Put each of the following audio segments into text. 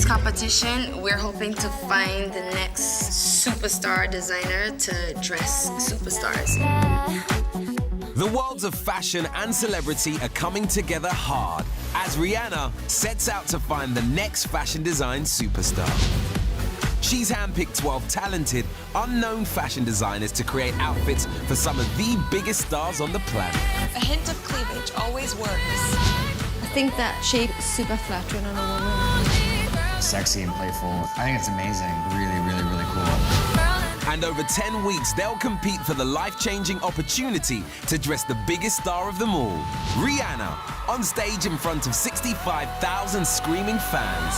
this competition, we're hoping to find the next superstar designer to dress superstars. The worlds of fashion and celebrity are coming together hard as Rihanna sets out to find the next fashion design superstar. She's handpicked 12 talented, unknown fashion designers to create outfits for some of the biggest stars on the planet. A hint of cleavage always works. I think that shape is super flattering on a woman. Sexy and playful. I think it's amazing. Really, really, really cool. And over 10 weeks, they'll compete for the life-changing opportunity to dress the biggest star of them all, Rihanna, on stage in front of 65,000 screaming fans.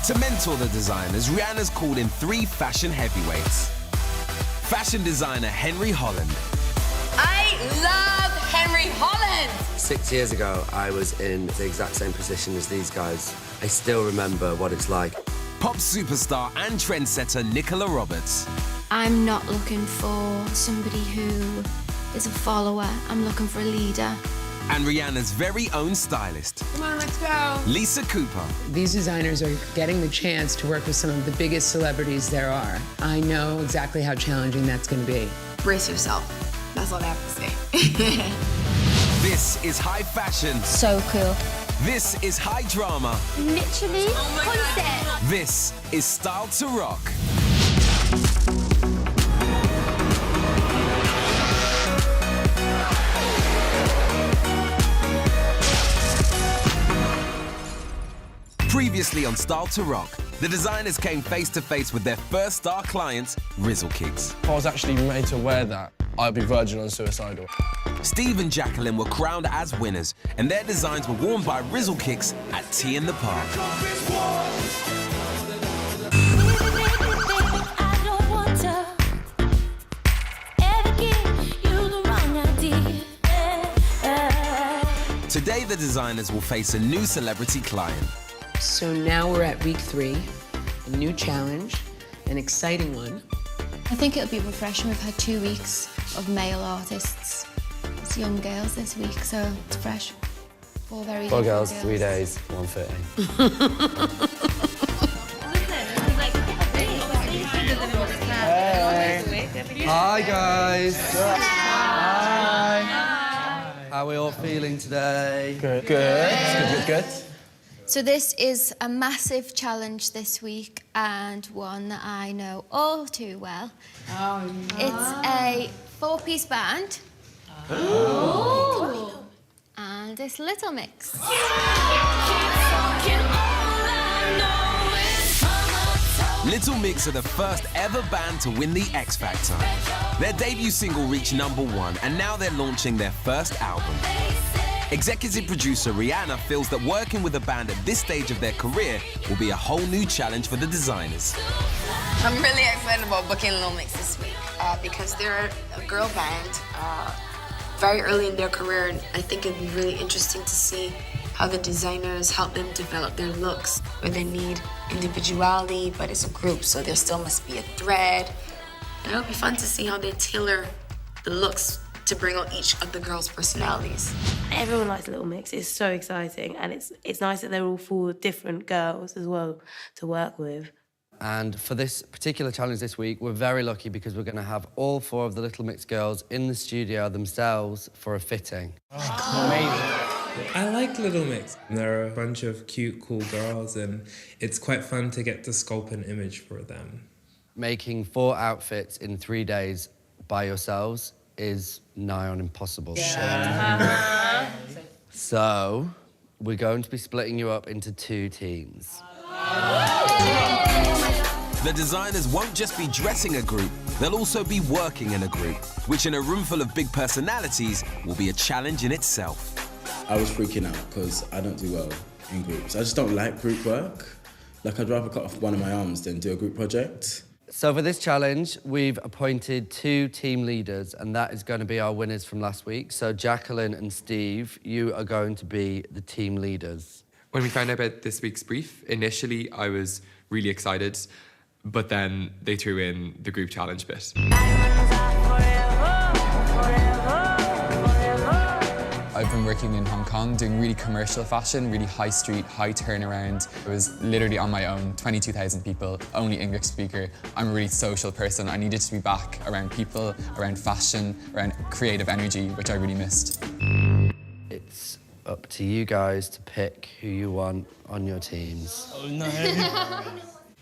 To mentor the designers, Rihanna's called in 3 fashion heavyweights. Fashion designer Henry Holland. I love Henry Holland! 6 years ago, I was in the exact same position as these guys. I still remember what it's like. Pop superstar and trendsetter Nicola Roberts. I'm not looking for somebody who is a follower. I'm looking for a leader. And Rihanna's very own stylist. Come on, let's go. Lisa Cooper. These designers are getting the chance to work with some of the biggest celebrities there are. I know exactly how challenging that's going to be. Brace yourself. That's all I have to say. This is high fashion. So cool. This is high drama. Literally, concept. This is style to rock. Previously on Style to Rock, the designers came face to face with their first star clients, Rizzle Kicks. If I was actually made to wear that, I'd be virgin and suicidal. Steve and Jacqueline were crowned as winners, and their designs were worn by Rizzle Kicks at Tea in the Park. Today, the designers will face a new celebrity client. So now we're at week 3, a new challenge, an exciting one. I think it'll be refreshing. We've had 2 weeks of male artists. It's young girls this week, so it's fresh. 4 very 4 different girls, 3 days, 1 fitting. Hi guys. Hi. How are we all feeling today? Good. Good. So this is a massive challenge this week and one that I know all too well. Oh, no. It's a 4-piece band. Oh. And it's Little Mix. Little Mix are the first ever band to win the X Factor. Their debut single reached #1, and now they're launching their first album. Executive producer Rihanna feels that working with a band at this stage of their career will be a whole new challenge for the designers. I'm really excited about booking Little Mix this week because they're a girl band very early in their career, and I think it'd be really interesting to see how the designers help them develop their looks, where they need individuality, but it's a group, so there still must be a thread. And it'll be fun to see how they tailor the looks to bring out each of the girls' personalities. Everyone likes Little Mix. It's so exciting, and it's nice that they're all 4 different girls as well to work with. And for this particular challenge this week, we're very lucky because we're going to have all 4 of the Little Mix girls in the studio themselves for a fitting. Amazing. I like Little Mix. They're a bunch of cute, cool girls, and it's quite fun to get to sculpt an image for them. Making 4 outfits in 3 days by yourselves is nigh on impossible. Yeah. So, we're going to be splitting you up into 2 teams. The designers won't just be dressing a group, they'll also be working in a group, which in a room full of big personalities will be a challenge in itself. I was freaking out because I don't do well in groups. I just don't like group work. Like, I'd rather cut off one of my arms than do a group project. So for this challenge, we've appointed 2 team leaders, and that is going to be our winners from last week. So Jacqueline and Steve, you are going to be the team leaders. When we found out about this week's brief, initially I was really excited, but then they threw in the group challenge I've been working in Hong Kong doing really commercial fashion, really high street, high turnaround. I was literally on my own, 22,000 people, only English speaker. I'm a really social person. I needed to be back around people, around fashion, around creative energy, which I really missed. It's up to you guys to pick who you want on your teams. Oh no.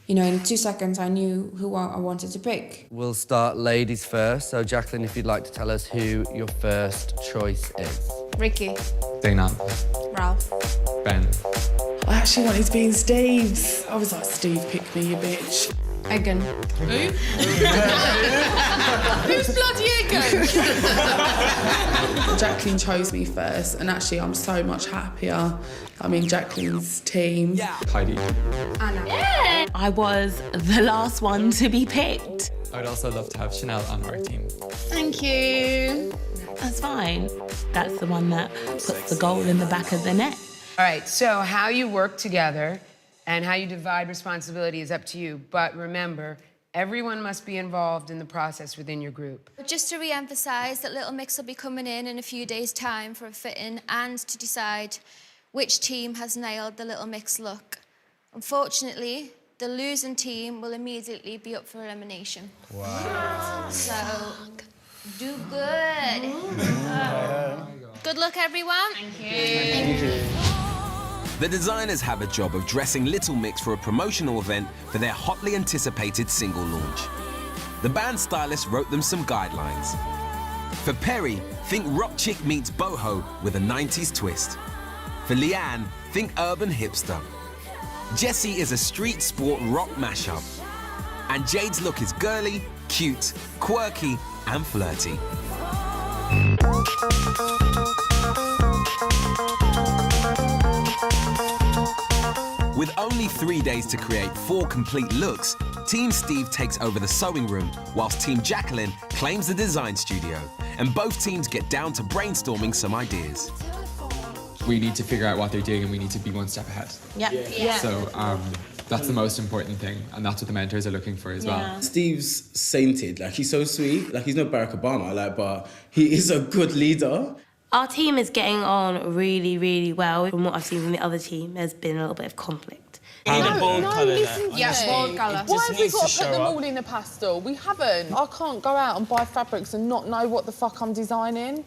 You know, in 2 seconds, I knew who I wanted to pick. We'll start ladies first. So, Jacqueline, if you'd like to tell us who your first choice is. Ricky. Dana. Ralph. Ben. I actually wanted to be in Steve's. I was like, Steve, pick me, you bitch. Egan. Who? Who's bloody Egan? Jacqueline chose me first, and actually I'm so much happier I'm in Jacqueline's team. Heidi. Anna. Yeah. I was the last one to be picked. I'd also love to have Chanel on our team. Thank you. That's fine. That's the one that puts the goal in the back of the net. All right, so how you work together and how you divide responsibility is up to you. But remember, everyone must be involved in the process within your group. Just to re-emphasise that Little Mix will be coming in a few days' time for a fitting and to decide which team has nailed the Little Mix look. Unfortunately, the losing team will immediately be up for elimination. Wow. So, do good. Good luck, everyone. Thank you. The designers have a job of dressing Little Mix for a promotional event for their hotly anticipated single launch. The band stylist wrote them some guidelines. For Perry, think rock chick meets boho with a 90s twist. For Leanne, think urban hipster. Jessie is a street sport rock mashup. And Jade's look is girly, cute, quirky, and flirty. With only 3 days to create 4 complete looks, Team Steve takes over the sewing room, whilst Team Jacqueline claims the design studio. And both teams get down to brainstorming some ideas. We need to figure out what they're doing and we need to be one step ahead. Yeah. So that's the most important thing, and that's what the mentors are looking for as well. Steve's sainted, like he's so sweet, like he's no Barack Obama, like, but he is a good leader. Our team is getting on really, really well. From what I've seen from the other team, there's been a little bit of conflict. Yeah, bold colour. Why have we got to put them all in a pastel? We haven't. I can't go out and buy fabrics and not know what the fuck I'm designing.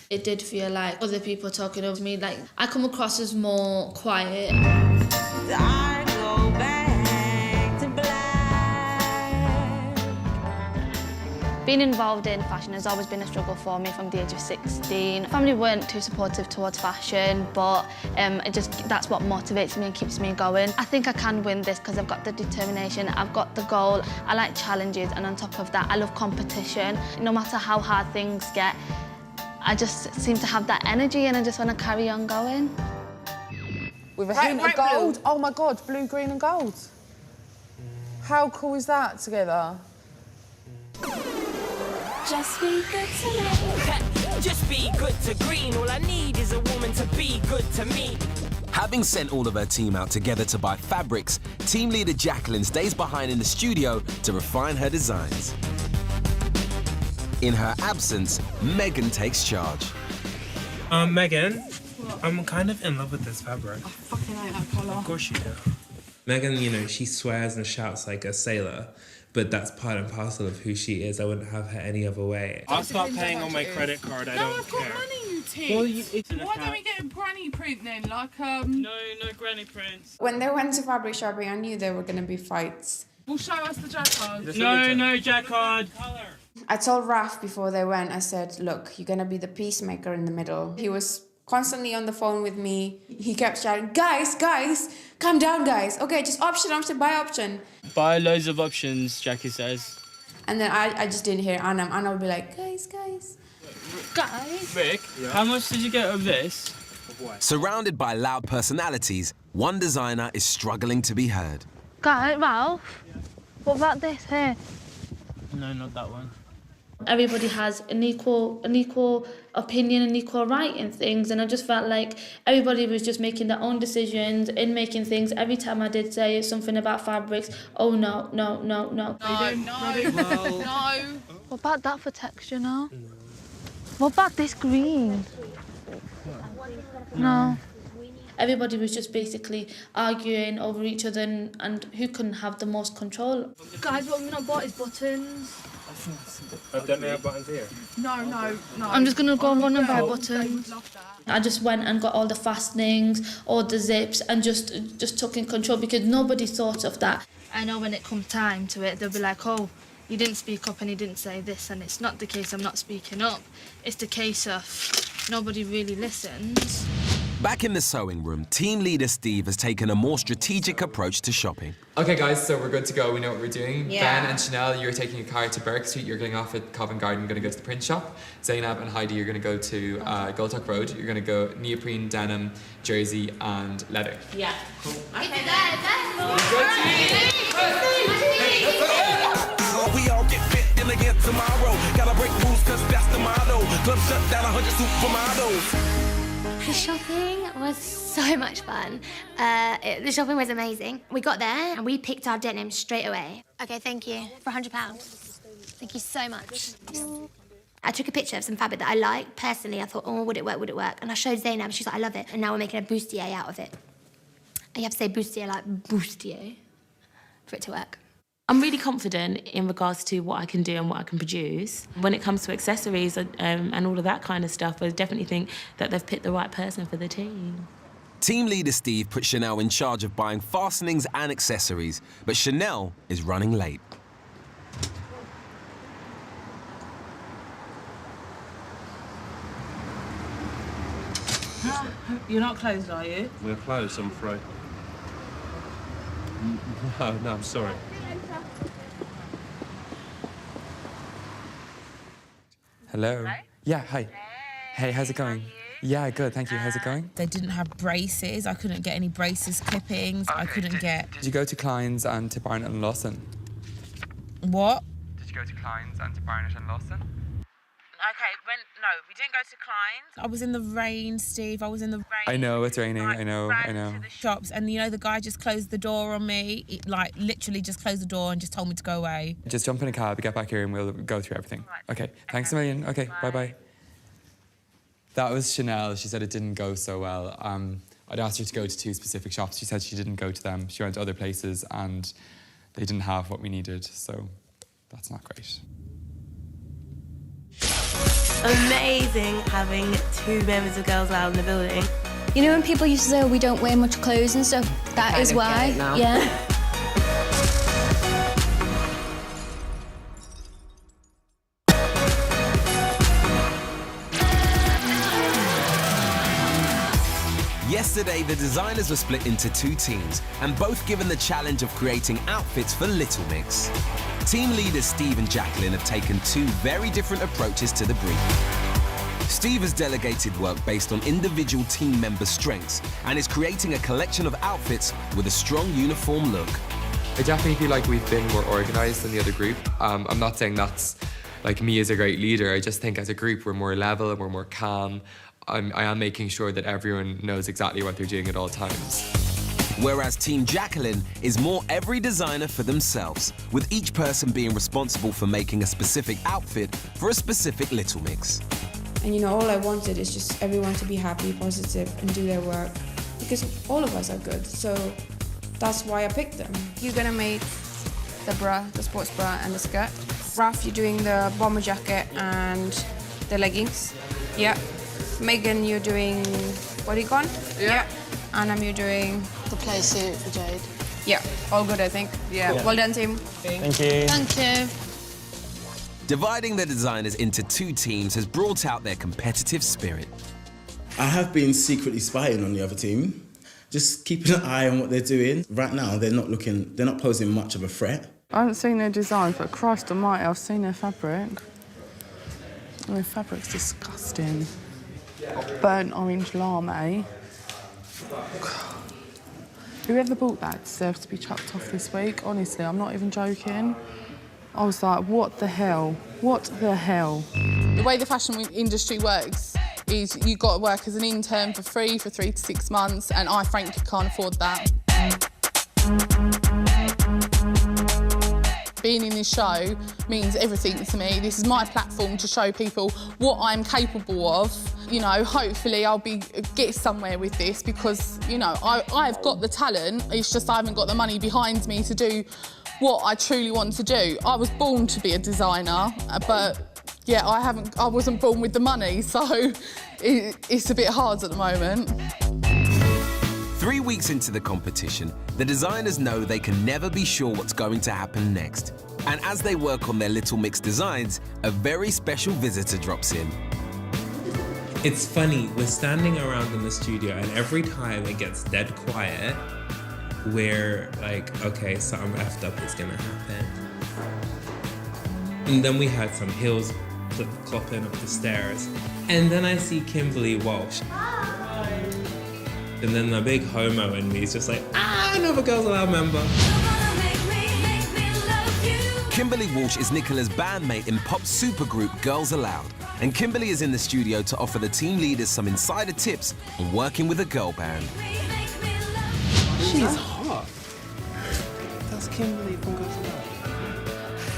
It did feel like other people talking over me. Like, I come across as more quiet. I go back to black. Being involved in fashion has always been a struggle for me from the age of 16. Family weren't too supportive towards fashion, but that's what motivates me and keeps me going. I think I can win this because I've got the determination, I've got the goal, I like challenges, and on top of that, I love competition. No matter how hard things get, I just seem to have that energy and I just want to carry on going. With a hint of gold. Oh my God, blue, green and gold. How cool is that together? Just be good to me. Just be good to green. All I need is a woman to be good to me. Having sent all of her team out together to buy fabrics, team leader Jacqueline stays behind in the studio to refine her designs. In her absence, Megan takes charge. Megan, I'm kind of in love with this fabric. I fucking hate that colour. Of course you do. Megan, you know, she swears and shouts like a sailor, but that's part and parcel of who she is. I wouldn't have her any other way. I'll start paying on my credit card. I don't I've got care. money, you tit. Well, Why don't we get a granny print then? Like, No granny prints. When they went to fabric shopping, I knew there were going to be fights. Well, show us the jacquard. No jacquard. I told Raf before they went, I said, look, you're going to be the peacemaker in the middle. He was constantly on the phone with me. He kept shouting, guys, calm down, guys. Okay, just option, buy option. Buy loads of options, Jackie says. And then I just didn't hear Anna. Anna would be like, guys. Rick, how much did you get of this? Surrounded by loud personalities, one designer is struggling to be heard. Guys, Ralph, what about this here? No, not that one. Everybody has an equal opinion and equal right in things, and I just felt like everybody was just making their own decisions in making things. Every time I did say something about fabrics, oh no. No. What about that for texture now? What about this green? No. Everybody was just basically arguing over each other and who couldn't have the most control. Guys, what we've not bought is buttons. Don't they have buttons here? No. I'm just going to go run and buy buttons. I just went and got all the fastenings, all the zips, and just took in control because nobody thought of that. I know when it comes time to it, they'll be like, oh, you didn't speak up and you didn't say this, and it's not the case I'm not speaking up. It's the case of nobody really listens. Back in the sewing room, team leader Steve has taken a more strategic approach to shopping. Okay, guys, so we're good to go. We know what we're doing. Yeah. Ben and Chanel, you're taking a car to Berk Street. You're getting off at Covent Garden, going to go to the print shop. Zainab and Heidi, you're going to go to Goldtuck Road. You're going to go neoprene, denim, jersey, and leather. Yeah. Cool. Okay, We all get fit in again tomorrow. Gotta break rules cause that's the motto. Club shut down 100 supermodels. The shopping was so much fun. The shopping was amazing. We got there and we picked our denim straight away. Okay, thank you for £100. Thank you so much. I took a picture of some fabric that I like. Personally, I thought, oh, would it work? And I showed Zainab, she's like, I love it. And now we're making a bustier out of it. And you have to say bustier like bustier for it to work. I'm really confident in regards to what I can do and what I can produce. When it comes to accessories and all of that kind of stuff, I definitely think that they've picked the right person for the team. Team leader Steve put Chanel in charge of buying fastenings and accessories, but Chanel is running late. You're not closed, are you? We're closed, I'm afraid. No, I'm sorry. Hello? Yeah, hi. Hey, how's it going? Yeah, good, thank you. How's it going? They didn't have braces. I couldn't get any braces clippings. I couldn't get... Did you go to Klein's and to Barnett and Lawson? What? Did you go to Klein's and to Barnett and Lawson? Okay, no, we didn't go to Klein's. I was in the rain, Steve. I was in the rain. I know, it's raining. I know. To the shops, and you know, the guy just closed the door on me. Literally just closed the door and just told me to go away. Just jump in a cab, get back here, and we'll go through everything. Okay, thanks a million. Okay, bye-bye. That was Chanel. She said it didn't go so well. I'd asked her to go to 2 specific shops. She said she didn't go to them. She went to other places, and they didn't have what we needed, so that's not great. Amazing having 2 members of Girls Loud in the building. You know when people used to say, oh, we don't wear much clothes and stuff? That is why. Yeah. Yesterday, the designers were split into 2 teams and both given the challenge of creating outfits for Little Mix. Team leaders Steve and Jacqueline have taken 2 very different approaches to the brief. Steve has delegated work based on individual team member strengths and is creating a collection of outfits with a strong uniform look. I definitely feel like we've been more organised than the other group. I'm not saying that's like me as a great leader. I just think as a group we're more level and we're more calm. I am making sure that everyone knows exactly what they're doing at all times. Whereas Team Jacqueline is more every designer for themselves, with each person being responsible for making a specific outfit for a specific Little Mix. And you know, all I wanted is just everyone to be happy, positive, and do their work. Because all of us are good, so that's why I picked them. You're gonna make the bra, the sports bra, and the skirt. Raf, you're doing the bomber jacket and the leggings. Yeah. Megan, you're doing bodycon. Yeah. Anna, you're doing the play suit for Jade. Yeah, all good, I think. Yeah. Well done, team. Thank you. Thank you. Dividing the designers into 2 teams has brought out their competitive spirit. I have been secretly spying on the other team, just keeping an eye on what they're doing. Right now, they're not posing much of a threat. I haven't seen their designs, but Christ almighty, I've seen their fabric. Their fabric's disgusting. Burnt orange lame. Whoever bought that deserves to be chucked off this week. Honestly, I'm not even joking. I was like, what the hell? What the hell? The way the fashion industry works is you've got to work as an intern for free for 3 to 6 months, and I frankly can't afford that. Being in this show means everything to me. This is my platform to show people what I'm capable of You know, hopefully I'll get somewhere with this because, you know, I've got the talent, it's just I haven't got the money behind me to do what I truly want to do. I was born to be a designer, but yeah, I wasn't born with the money, so it's a bit hard at the moment. 3 weeks into the competition, the designers know they can never be sure what's going to happen next. And as they work on their Little Mix designs, a very special visitor drops in. It's funny, we're standing around in the studio and every time it gets dead quiet, we're like, okay, something effed up is gonna happen. And then we had some heels clopping up the stairs. And then I see Kimberly Walsh. And then the big homo in me is just like, another Girls Aloud member. Kimberly Walsh is Nicola's bandmate in pop supergroup Girls Aloud. And Kimberly is in the studio to offer the team leaders some insider tips on working with a girl band. She's hot. That's Kimberly from Girls Aloud.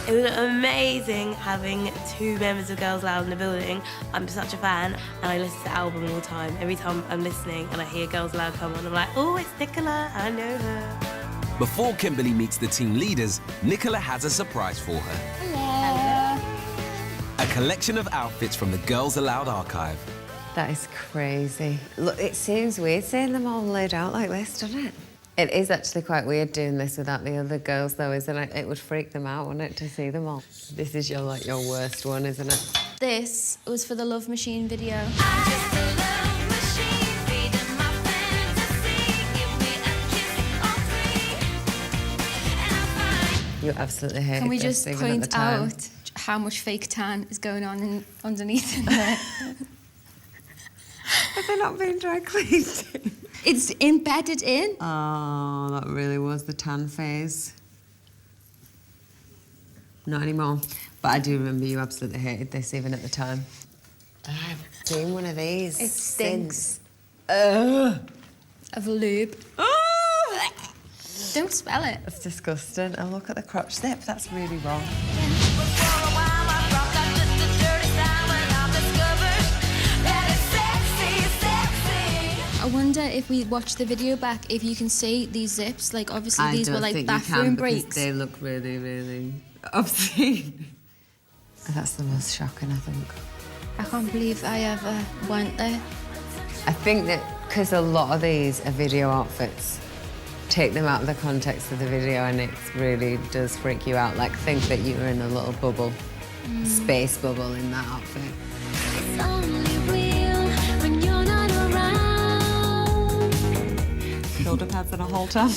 It was amazing having 2 members of Girls Aloud in the building. I'm such a fan and I listen to the album all the time. Every time I'm listening and I hear Girls Aloud come on, I'm like, oh, it's Nicola, I know her. Before Kimberly meets the team leaders, Nicola has a surprise for her. Hello. A collection of outfits from the Girls Aloud archive. That is crazy. Look, it seems weird seeing them all laid out like this, doesn't it? It is actually quite weird doing this without the other girls, though, isn't it? It would freak them out, wouldn't it, to see them all? This is your worst one, isn't it? This was for the Love Machine video. You absolutely hate Can we this, just even at the point time. out how much fake tan is going on underneath in there? Have they not been dry cleaned? It's embedded in. Oh, that really was the tan phase. Not anymore. But I do remember you absolutely hated this even at the time. I haven't seen one of these. It stinks. Of lube. Don't smell it. It's disgusting. And look at the crotch zip. That's really wrong. I wonder if we watch the video back, if you can see these zips. Like, obviously, these were like bathroom breaks. They look really, really obscene. That's the most shocking, I think. I can't believe I ever went there. I think that because a lot of these are video outfits, take them out of the context of the video and it really does freak you out. Like, think that you were in a little bubble, space bubble in that outfit. It's only real when you're not around. Shoulder pads and a halter.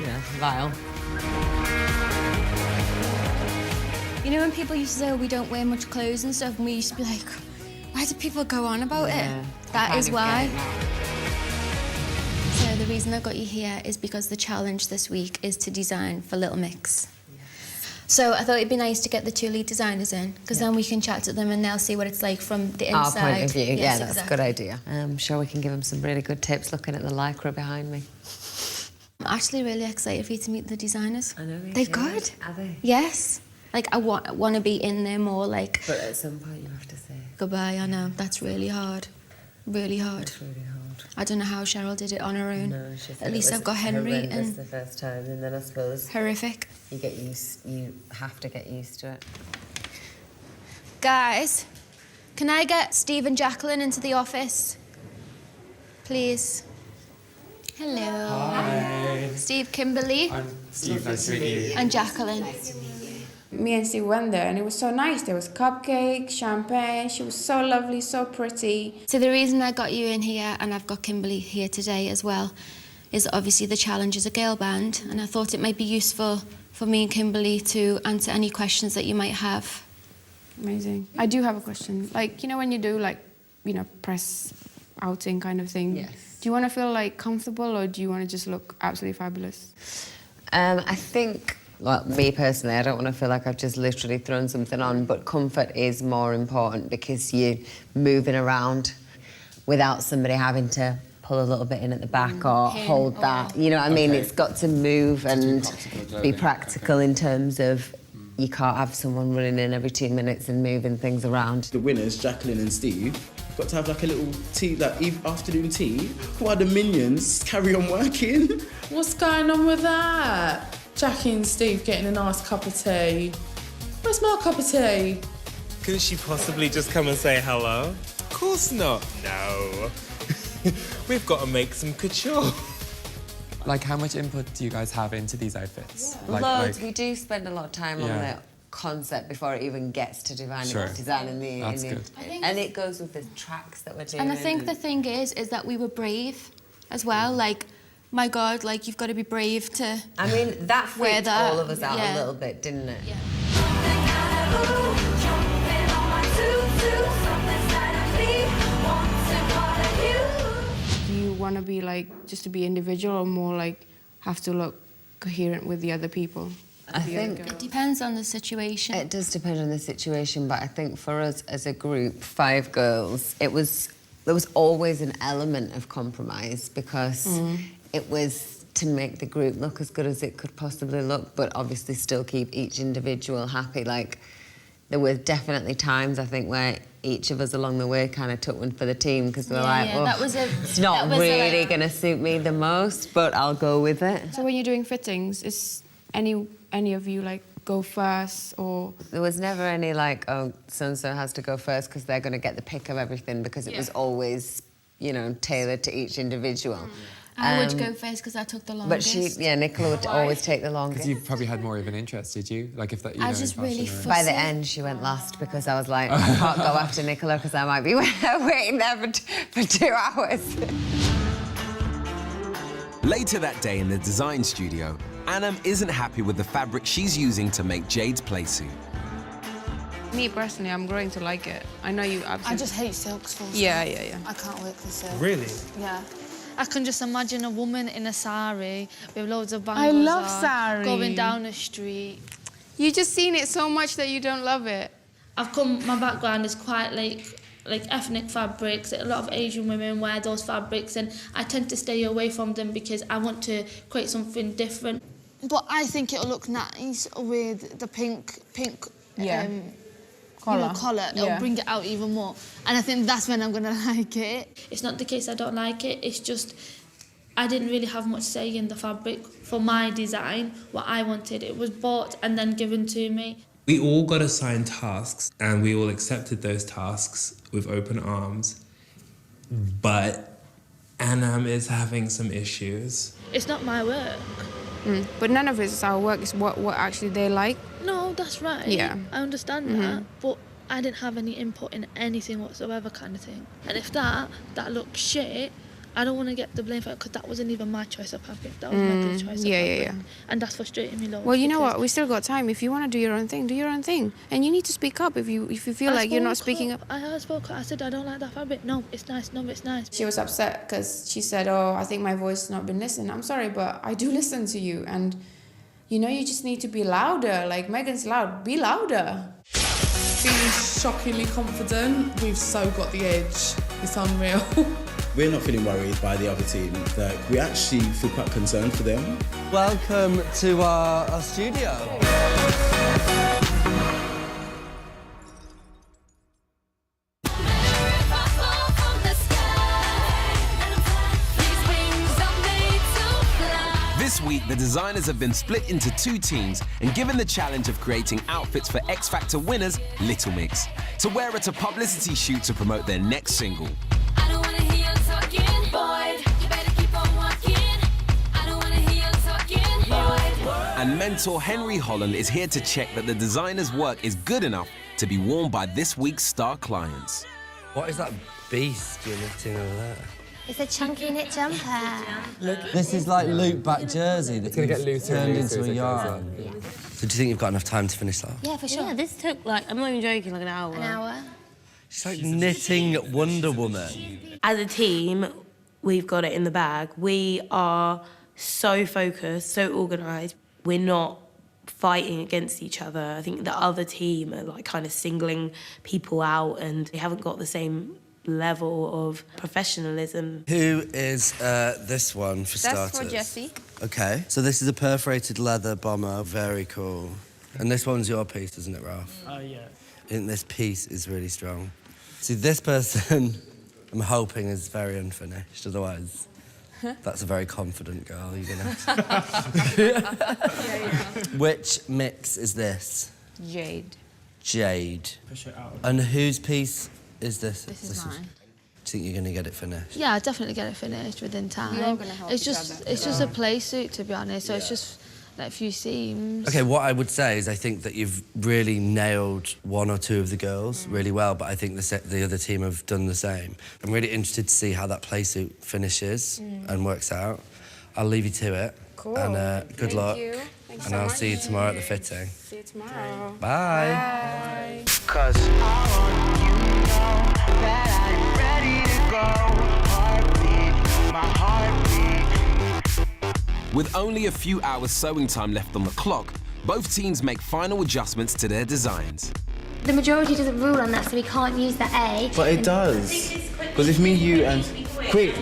Yeah, vile. You know when people used to say, oh, we don't wear much clothes and stuff, and we used to be like, why do people go on about it? That is why. So the reason I got you here is because the challenge this week is to design for Little Mix. So I thought it'd be nice to get the 2 lead designers in, because then we can chat to them and they'll see what it's like from the inside. Our point of view, Yes, yeah, that's exactly. a good idea. I'm sure we can give them some really good tips looking at the lycra behind me. I'm actually really excited for you to meet the designers. I know. They're good. Are they? Yes. Like, I want to be in there more, like... But at some point you have to say... Goodbye, I know. That's really hard. Really hard. That's really hard. I don't know how Cheryl did it on her own. No, she said At least it was I've got Henry horrendous and... the first time, and then I suppose... Horrific. You have to get used to it. Guys, can I get Steve and Jacqueline into the office? Please. Hello. Hi. Steve, Kimberly. I'm Steve, nice to meet you. And Jacqueline. Me and Steve went there and it was so nice. There was cupcakes, champagne. She was so lovely, so pretty. So the reason I got you in here, and I've got Kimberly here today as well, is obviously the challenge is a girl band, and I thought it might be useful for me and Kimberly to answer any questions that you might have. Amazing. I do have a question. Like, you know when you do like, you know, press outing kind of thing? Yes. Do you want to feel like comfortable or do you want to just look absolutely fabulous? I think, well, me personally, I don't want to feel like I've just literally thrown something on, but comfort is more important because you're moving around without somebody having to pull a little bit in at the back or hold that. You know what I mean? It's got to move and be practical in terms of you can't have someone running in every 2 minutes and moving things around. The winners, Jacqueline and Steve, Got to have like a little tea, like afternoon tea, while the minions carry on working. What's going on with that? Jackie and Steve getting a nice cup of tea. Where's my cup of tea? Couldn't she possibly just come and say hello? Of course not. No. We've got to make some couture. Like, how much input do you guys have into these outfits? Loads. We do spend a lot of time on Yeah. the concept before it even gets to designing Sure. the That's good. and it goes with the tracks that we're doing. And I think the thing is that we were brave as well. Like, my God, like, you've got to be brave to. I mean, that wear freaked that. all of us out Yeah. a little bit, didn't it? Yeah. Do you want to be like just to be individual or more like have to look coherent with the other people? I think It depends on the situation. it does depend on the situation, but I think for us as a group, 5 girls, there was always an element of compromise because it was to make the group look as good as it could possibly look, but obviously still keep each individual happy. Like, there were definitely times, I think, where each of us along the way kind of took one for the team because we were like, yeah, well, that was it's not really going to suit me the most, but I'll go with it. So when you're doing fittings, is any of you like go first or? There was never any like, oh, so-and-so has to go first because they're going to get the pick of everything because it was always, you know, tailored to each individual. I would go first because I took the longest. But Nicola would always take the Because longest. you probably had more of an interest, did you? Like, if that, you I know, was just really fashion or- By the end, she went last because I was like, I can't go after Nicola because I might be waiting there for 2 hours. Later that day in the design studio, Anam isn't happy with the fabric she's using to make Jade's playsuit. Me personally, I'm growing to like it. I know you absolutely. I just hate silks full stop. Yeah, yeah, yeah. I can't work with silk. Really? Yeah. I can just imagine a woman in a sari with loads of I bangles love on, sari. going down the street. You just seen it so much that you don't love it. My background is quite like ethnic fabrics. A lot of Asian women wear those fabrics and I tend to stay away from them because I want to create something different. But I think it'll look nice with the pink Yeah. collar. It'll Yeah. bring it out even more. And I think that's when I'm gonna like it. It's not the case I don't like it, it's just I didn't really have much say in the fabric for my design, what I wanted. It was bought and then given to me. We all got assigned tasks and we all accepted those tasks with open arms. But Anam is having some issues. It's not my work. But none of it is our work. It's what actually they like. No, that's right. Yeah. I understand that. But I didn't have any input in anything whatsoever kind of thing. And if that looks shit, I don't want to get the blame for it because that wasn't even my choice of fabric. That was Michael's choice of fabric. Yeah. And that's frustrating me loads. Well, you know because what? We still got time. If you want to do your own thing, do your own thing. And you need to speak up if you feel like you're not speaking up. I spoke up. I said, I don't like that fabric. No, it's nice. No, it's nice. She was upset because she said, oh, I think my voice has not been listened. I'm sorry, but I do listen to you. And, you know, you just need to be louder. Like, Megan's loud. Be louder. Feeling shockingly confident. We've so got the edge. It's unreal. We're not feeling worried by the other team. Like, we actually feel quite concerned for them. Welcome to our studio. This week, the designers have been split into 2 teams and given the challenge of creating outfits for X Factor winners, Little Mix, to wear at a publicity shoot to promote their next single. I don't wanna hear you talking, boy. You better keep on walking. I don't wanna hear you talking, boy. And mentor Henry Holland is here to check that the designer's work is good enough to be worn by this week's star clients. What is that beast you're lifting over there? It's a chunky knit jumper. This is like loop back jersey that gonna get you've looser and turned looser into a as it goes yarn. on. So do you think you've got enough time to finish that? Yeah, for sure. Yeah, this took like, I'm not even joking, like an hour. An hour. She's like knitting Wonder Woman. As a team, we've got it in the bag. We are so focused, so organised. We're not fighting against each other. I think the other team are like kind of singling people out and they haven't got the same level of professionalism. Who is this one for starters? That's for Jessie. Okay, so this is a perforated leather bomber. Very cool. And this one's your piece, isn't it, Ralph? Oh, yeah. I think this piece is really strong. See, this person, I'm hoping is very unfinished, otherwise that's a very confident girl you're gonna Which mix is this? Jade. Jade. Push it out. And whose piece is this? This is mine. Do you think you're gonna get it finished? Yeah, I'll definitely get it finished within time. We are gonna help it's each just other. it's just a play suit, to be honest. So it's just like a few seams. Okay, what I would say is I think that you've really nailed one or two of the girls really well, but I think the other team have done the same. I'm really interested to see how that play suit finishes and works out. I'll leave you to it. Cool. And good luck. You. Thanks And so I'll much. see you tomorrow at the fitting. See you tomorrow. Bye. Bye. Cause I want you to know that I'm ready to go. Heartbeat, my heartbeat. With only a few hours sewing time left on the clock, both teams make final adjustments to their designs. The majority doesn't rule on that, so we can't use the A. But it does. Because if me, you, and quick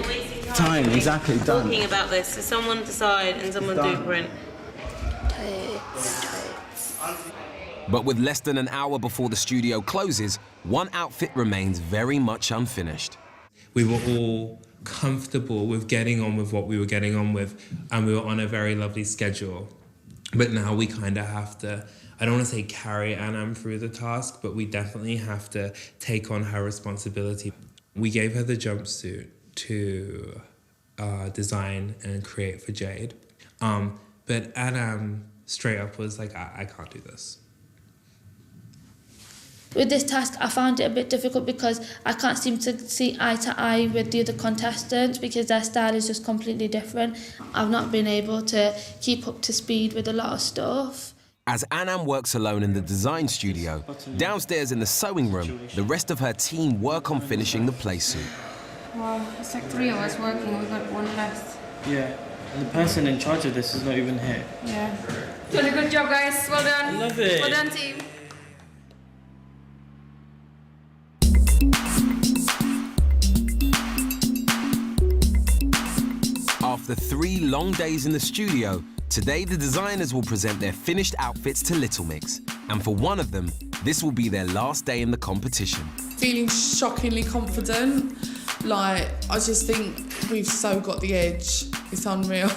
time, exactly, done. Talking about this, so someone decide and someone do print. But with less than an hour before the studio closes, one outfit remains very much unfinished. We were all comfortable with getting on with what we were getting on with, and we were on a very lovely schedule. But now we kind of have to, I don't want to say carry Anam through the task, but we definitely have to take on her responsibility. We gave her the jumpsuit to design and create for Jade. But Anam straight up was like, I can't do this. With this task, I found it a bit difficult because I can't seem to see eye to eye with the other contestants because their style is just completely different. I've not been able to keep up to speed with a lot of stuff. As Anam works alone in the design studio, downstairs in the sewing room, the rest of her team work on finishing the play suit. Wow, it's like 3 hours working. We've got one left. Yeah. And the person in charge of this is not even here. Yeah. Done a good job, guys. Well done. Love it. Well done, team. After 3 long days in the studio, today the designers will present their finished outfits to Little Mix. And for one of them, this will be their last day in the competition. Feeling shockingly confident. Like, I just think we've so got the edge. It's unreal.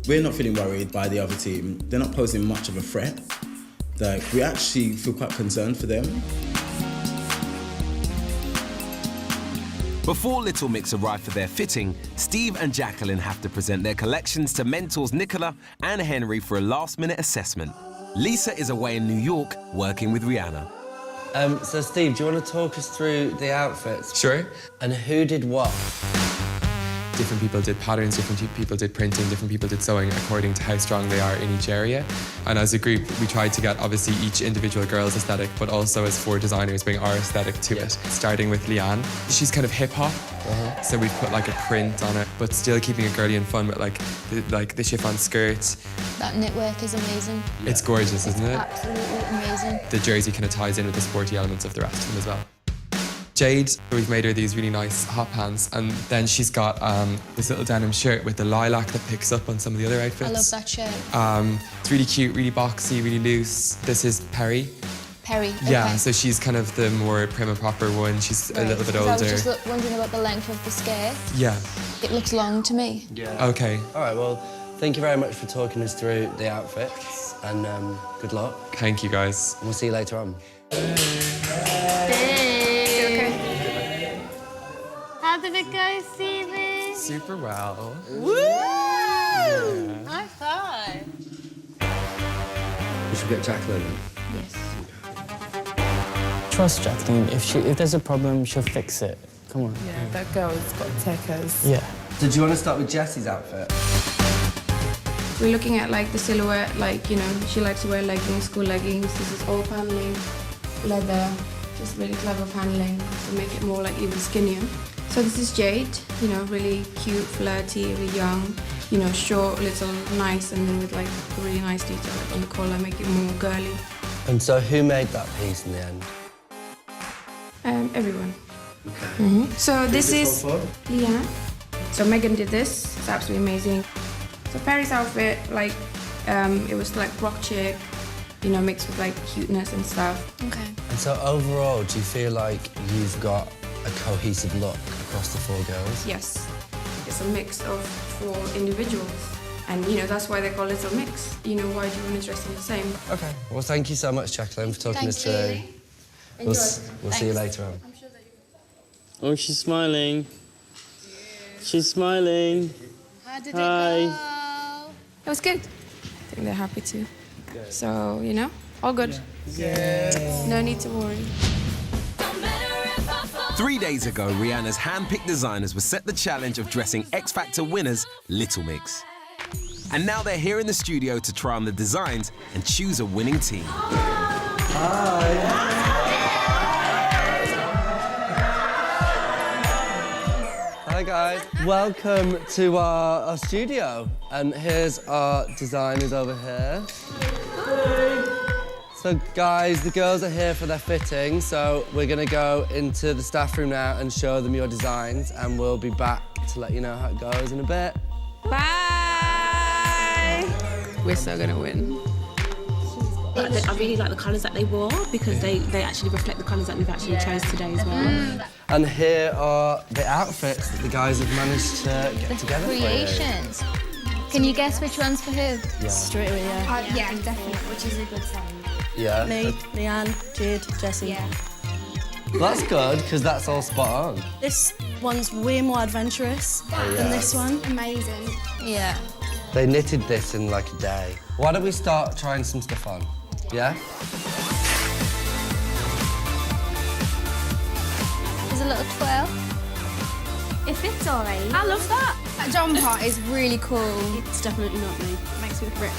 We're not feeling worried by the other team. They're not posing much of a threat. Like, we actually feel quite concerned for them. Before Little Mix arrive for their fitting, Steve and Jacqueline have to present their collections to mentors Nicola and Henry for a last-minute assessment. Lisa is away in New York working with Rihanna. So Steve, do you want to talk us through the outfits? Sure. And who did what? Different people did patterns, different people did printing, different people did sewing according to how strong they are in each area. And as a group, we tried to get obviously each individual girl's aesthetic, but also as 4 designers bring our aesthetic to it. Starting with Leanne. She's kind of hip hop, so we've put like a print on it, but still keeping it girly and fun with like the chiffon skirt. That knitwork is amazing. It's gorgeous, isn't it? Absolutely amazing. The jersey kind of ties in with the sporty elements of the rest of them as well. Jade, we've made her these really nice hot pants, and then she's got this little denim shirt with the lilac that picks up on some of the other outfits. I love that shirt. It's really cute, really boxy, really loose. This is Perry. Perry. Yeah, okay. so she's kind of the more prim and proper one. She's a little bit 'Cause older. I was just wondering about the length of the skirt. Yeah. It looks long to me. Yeah. Okay. All right, well, thank you very much for talking us through the outfits, and good luck. Thank you, guys. We'll see you later on. How did it go, Stevie? Super well. Woo! Yeah. High five. We should get Jacqueline in. Yes. Trust Jacqueline. If there's a problem, she'll fix it. Come on. Yeah, that girl's got techers. Yeah. So do you want to start with Jessie's outfit? We're looking at like the silhouette, like, you know, she likes to wear leggings, school leggings. This is all paneling, leather, just really clever paneling to make it more like even skinnier. So this is Jade, you know, really cute, flirty, really young, you know, short, little, nice, and then with like a really nice detail like on the collar, make it more girly. And so who made that piece in the end? Everyone. So this is Liana. So Megan did this. It's absolutely amazing. So Perry's outfit, like, it was like rock chick, you know, mixed with like cuteness and stuff. Okay. And so overall, do you feel like you've got a cohesive look across the 4 girls? Yes, it's a mix of 4 individuals. And, you know, that's why they call it a mix. You know, why do you want to dress in the same? Okay. Well, thank you so much, Jacqueline, for talking us today. We'll see you later on. Oh, she's smiling. She's smiling. How did Hi. it go? It was good. I think they're happy too. So, you know, all good. Yeah. No need to worry. 3 days ago, Rihanna's hand-picked designers were set the challenge of dressing X Factor winners Little Mix. And now they're here in the studio to try on the designs and choose a winning team. Hi guys, welcome to our studio. And here's our designers over here. So guys, the girls are here for their fitting, so we're gonna go into the staff room now and show them your designs, and we'll be back to let you know how it goes in a bit. Bye! We're still gonna win. I really like the colours that they wore because they actually reflect the colours that we've actually chose today as well. And here are the outfits that the guys have managed to get together Creations. Can you guess which one's for who? Yeah. Straight away, yeah. Yeah, definitely, which is a good sign. for you. Yeah. Me, Leanne, Jude, Jessie. Yeah. That's good, because that's all spot on. This one's way more adventurous than this one. Amazing. Yeah. They knitted this in like a day. Why don't we start trying some stuff on? Yeah? There's a little twirl. It fits all right. I love that. That jumper is really cool. It's definitely not me. Makes me rip.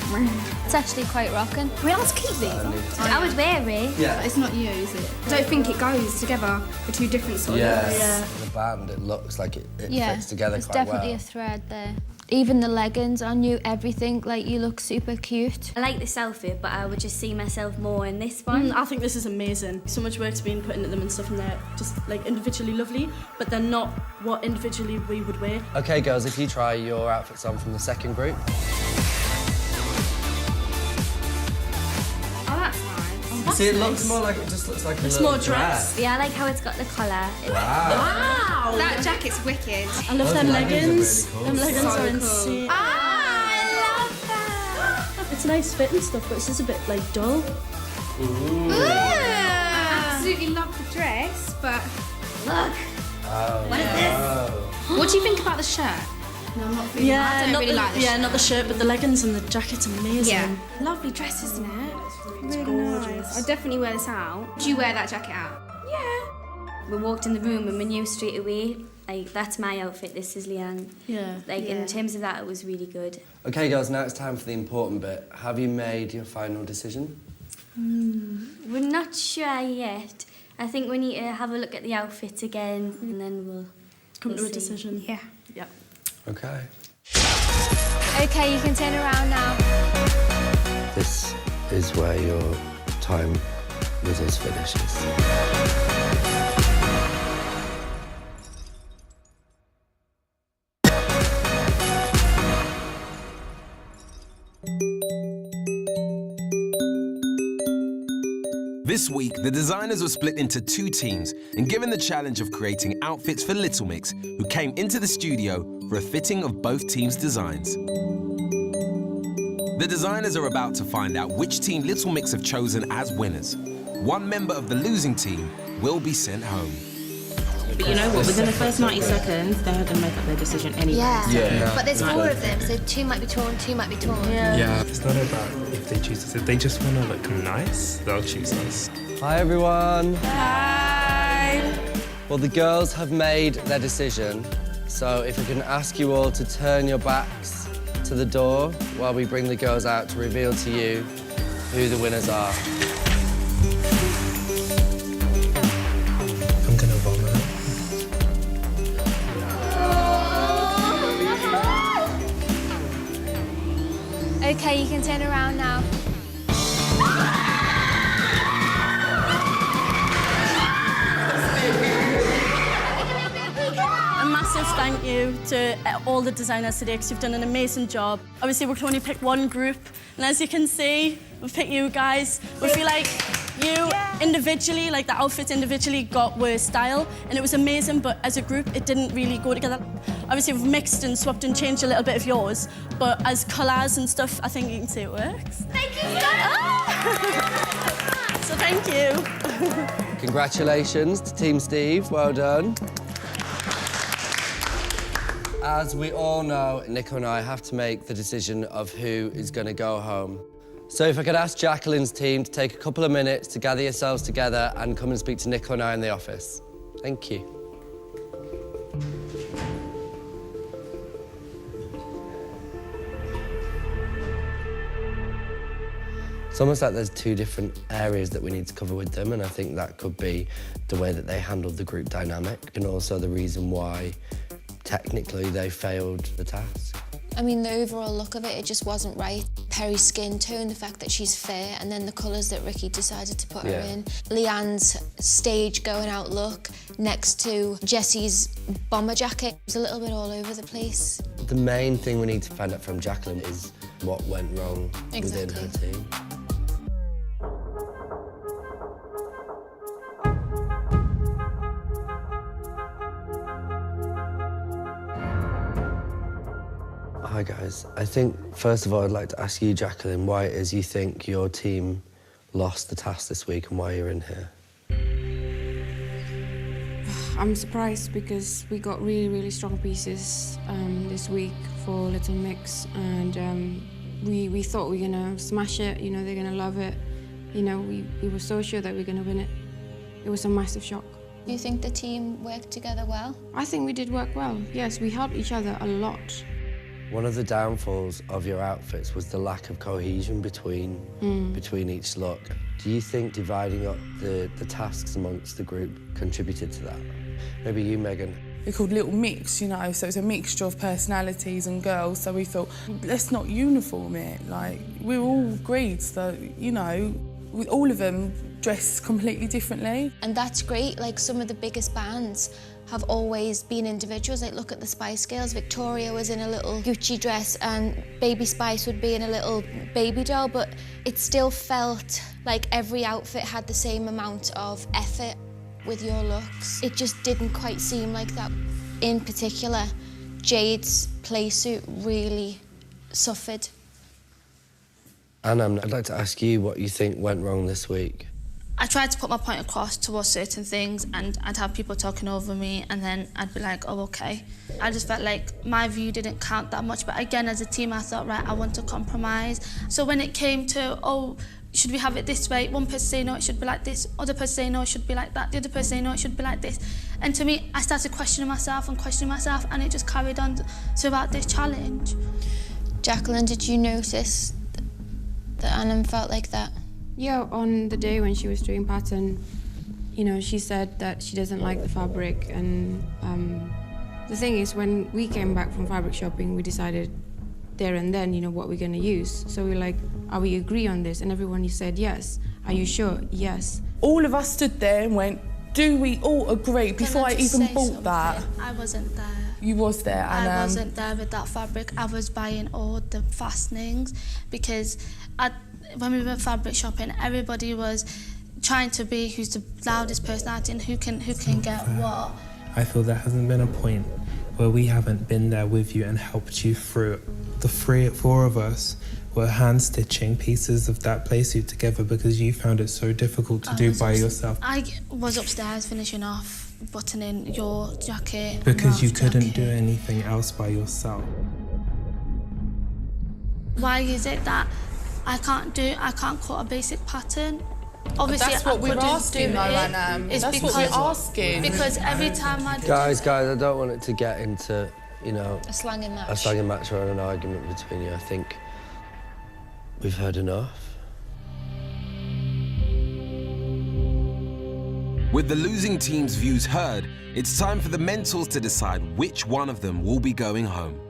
It's actually quite rocking. We allowed to keep these? I would wear it. Yeah. It's not you, is it? I don't think it goes together for 2 different sort of looks. Yeah. The band, it looks like it fits together there's quite well. definitely a thread there. Even the leggings on you, everything, like you look super cute. I like this outfit, but I would just see myself more in this one. I think this is amazing. So much work's been put into them and stuff, and they're just like individually lovely, but they're not what individually we would wear. Okay, girls, if you try your outfits on from the second group. Oh, that's nice. See, it looks more like, it just looks like a It's little more dress. Yeah, I like how it's got the collar. Wow. That jacket's wicked. I love them leggings. Really cool. Them leggings So are cool. insane. I love that. It's nice fit and stuff, but it's just a bit like dull. I absolutely love the dress, but Look. What is this? what do you think about the shirt? No, I'm not feeling I don't not really the, like the shirt. not the shirt, but the leggings and the jacket's amazing. Yeah. Lovely dress, isn't it? It's Really nice. I'll definitely wear this out. Do you wear that jacket out? We walked in the room and we knew straight away, like, that's my outfit, this is Leanne. Yeah. Like, in terms of that, it was really good. Okay, girls, now it's time for the important bit. Have you made your final decision? We're not sure yet. I think we need to have a look at the outfit again and then we'll Come to a see. decision. Yeah. Yep. Okay. Okay, you can turn around now. This is where your time with us finishes. This week, the designers were split into 2 teams and given the challenge of creating outfits for Little Mix, who came into the studio for a fitting of both teams' designs. The designers are about to find out which team Little Mix have chosen as winners. One member of the losing team will be sent home. But you know what? Within the first 90 seconds, they're going to make up their decision anyway. Yeah. But there's 4 of them, so 2 might be torn, 2 might be torn. Yeah, it's not about if they choose us. If they just want to look nice, they'll choose us. Hi, everyone. Hi! Well, the girls have made their decision, so if I can ask you all to turn your backs to the door while we bring the girls out to reveal to you who the winners are. I'm gonna vomit. Okay, you can turn around now. A massive massive thank you to all the designers today because you've done an amazing job. Obviously, we can only pick one group, and as you can see, we've picked you guys. We feel like you individually, like the outfits individually, got worse style, and it was amazing, but as a group, it didn't really go together. Obviously, we've mixed and swapped and changed a little bit of yours, but as colours and stuff, I think you can see it works. Thank you so much. So thank you. Congratulations to Team Steve, well done. As we all know, Nico and I have to make the decision of who is going to go home. So if I could ask Jacqueline's team to take a couple of minutes to gather yourselves together and come and speak to Nico and I in the office. Thank you. It's almost like there's two different areas that we need to cover with them, and I think that could be the way that they handled the group dynamic and also the reason why technically they failed the task. I mean, the overall look of it, it just wasn't right. Perry's skin tone, the fact that she's fair, and then the colours that Ricky decided to put her in. Leanne's stage going out look next to Jessie's bomber jacket. It was a little bit all over the place. The main thing we need to find out from Jacqueline is what went wrong within her team. Hi guys, I think first of all I'd like to ask you, Jacqueline, why it is you think your team lost the task this week and why you're in here. I'm surprised because we got really, really strong pieces this week for Little Mix, and we thought we were gonna smash it, you know, they're gonna love it. You know, we were so sure that we were gonna win it. It was a massive shock. You think the team worked together well? I think we did work well. Yes, we helped each other a lot. One of the downfalls of your outfits was the lack of cohesion between each look. Do you think dividing up the tasks amongst the group contributed to that? Maybe you, Megan. We're called Little Mix, you know, so it's a mixture of personalities and girls, so we thought, let's not uniform it. Like, we all agreed that, you know, with all of them dressed completely differently. And that's great, like some of the biggest bands have always been individuals. Like, look at the Spice Girls. Victoria was in a little Gucci dress and Baby Spice would be in a little baby doll, but it still felt like every outfit had the same amount of effort with your looks. It just didn't quite seem like that. In particular, Jade's playsuit really suffered. Anna, I'd like to ask you what you think went wrong this week. I tried to put my point across towards certain things and I'd have people talking over me and then I'd be like, oh, okay. I just felt like my view didn't count that much, but again, as a team, I thought, right, I want to compromise. So when it came to, oh, should we have it this way? One person say, no, it should be like this. Other person say, no, it should be like that. The other person say, no, it should be like this. And to me, I started questioning myself and it just carried on throughout this challenge. Jacqueline, did you notice that Anna felt like that? Yeah, on the day when she was doing pattern, you know, she said that she doesn't like the fabric, and the thing is, when we came back from fabric shopping, we decided there and then, you know, what we're gonna use. So we're like, are we agree on this? And everyone said yes. Are you sure? Yes. All of us stood there and went, do we all agree before I even bought that? I wasn't there. You was there, and I wasn't there with that fabric. I was buying all the fastenings because when we were fabric shopping, everybody was trying to be who's the loudest personality and who can get what. I feel there hasn't been a point where we haven't been there with you and helped you through. The four of us were hand stitching pieces of that playsuit together because you found it so difficult to do by yourself. I was upstairs finishing off, buttoning your jacket. Because you couldn't do anything else by yourself. Why is it that I can't cut a basic pattern? Obviously, that's what we're asking, though, Anna. That's what we're asking. Because every time I do Guys, I don't want it to get into, you know, a slanging match. A slanging match or an argument between you. I think we've heard enough. With the losing team's views heard, it's time for the mentors to decide which one of them will be going home.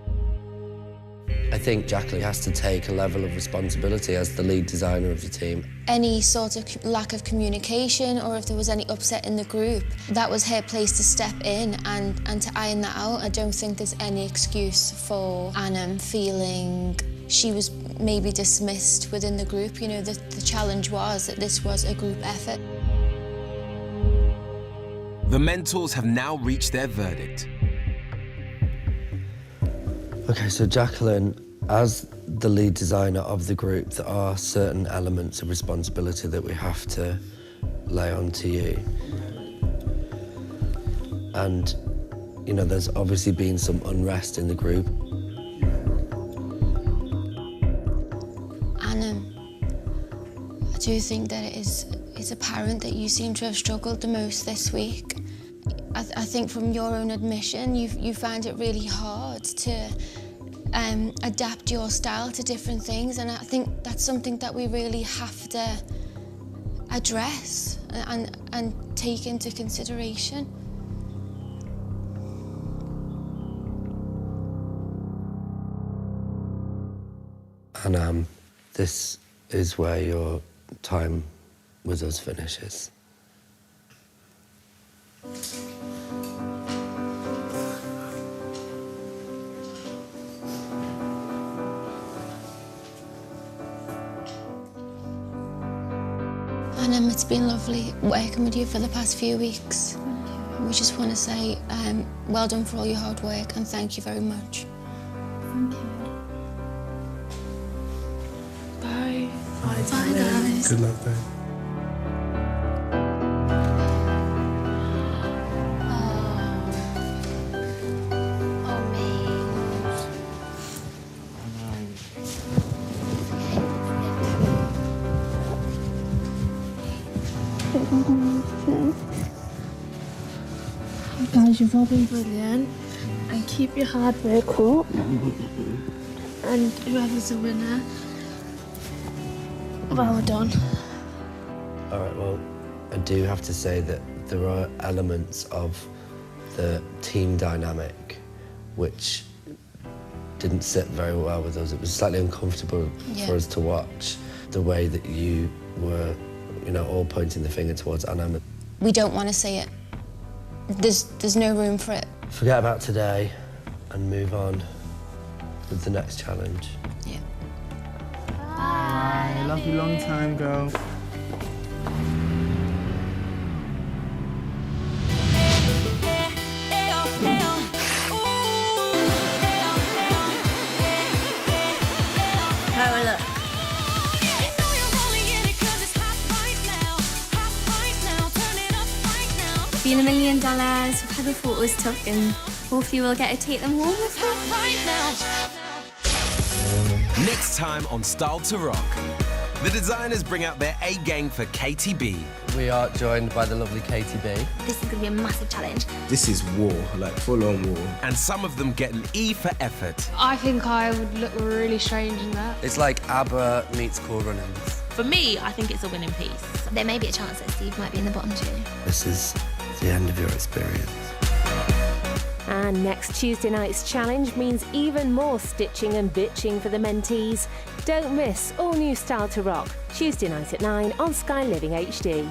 I think Jacqueline has to take a level of responsibility as the lead designer of the team. Any sort of lack of communication or if there was any upset in the group, that was her place to step in and to iron that out. I don't think there's any excuse for Anna feeling she was maybe dismissed within the group. You know, the challenge was that this was a group effort. The mentors have now reached their verdict. Okay, so Jacqueline, as the lead designer of the group, there are certain elements of responsibility that we have to lay onto you. And, you know, there's obviously been some unrest in the group. Anna, I do think that it's apparent that you seem to have struggled the most this week. I think from your own admission, you find it really hard to adapt your style to different things, and I think that's something that we really have to address and take into consideration. And this is where your time with us finishes. And it's been lovely working with you for the past few weeks. We just want to say well done for all your hard work and thank you very much. Thank you. Bye. Bye, guys. Good luck, babe. Guys, you've all been brilliant, and keep your hard work up, and whoever's the winner, well done. All right, well, I do have to say that there are elements of the team dynamic which didn't sit very well with us. It was slightly uncomfortable for us to watch the way that you were, you know, all pointing the finger towards Anna. We don't want to say it. There's no room for it. Forget about today and move on with the next challenge. Yeah. Bye. Love you long time, girl. Have a look. Been $1 million, we've had the photos took and hopefully we'll get to take them home with us. Next time on Style to Rock, the designers bring out their A-game for KTB. We are joined by the lovely KTB. This is going to be a massive challenge. This is war, like full-on war. And some of them get an E for effort. I think I would look really strange in that. It's like ABBA meets Cool Runnings. For me, I think it's a winning piece. There may be a chance that Steve might be in the bottom two. This is the end of your experience. And next Tuesday night's challenge means even more stitching and bitching for the mentees. Don't miss all new Style to Rock, Tuesday night at 9 on Sky Living HD.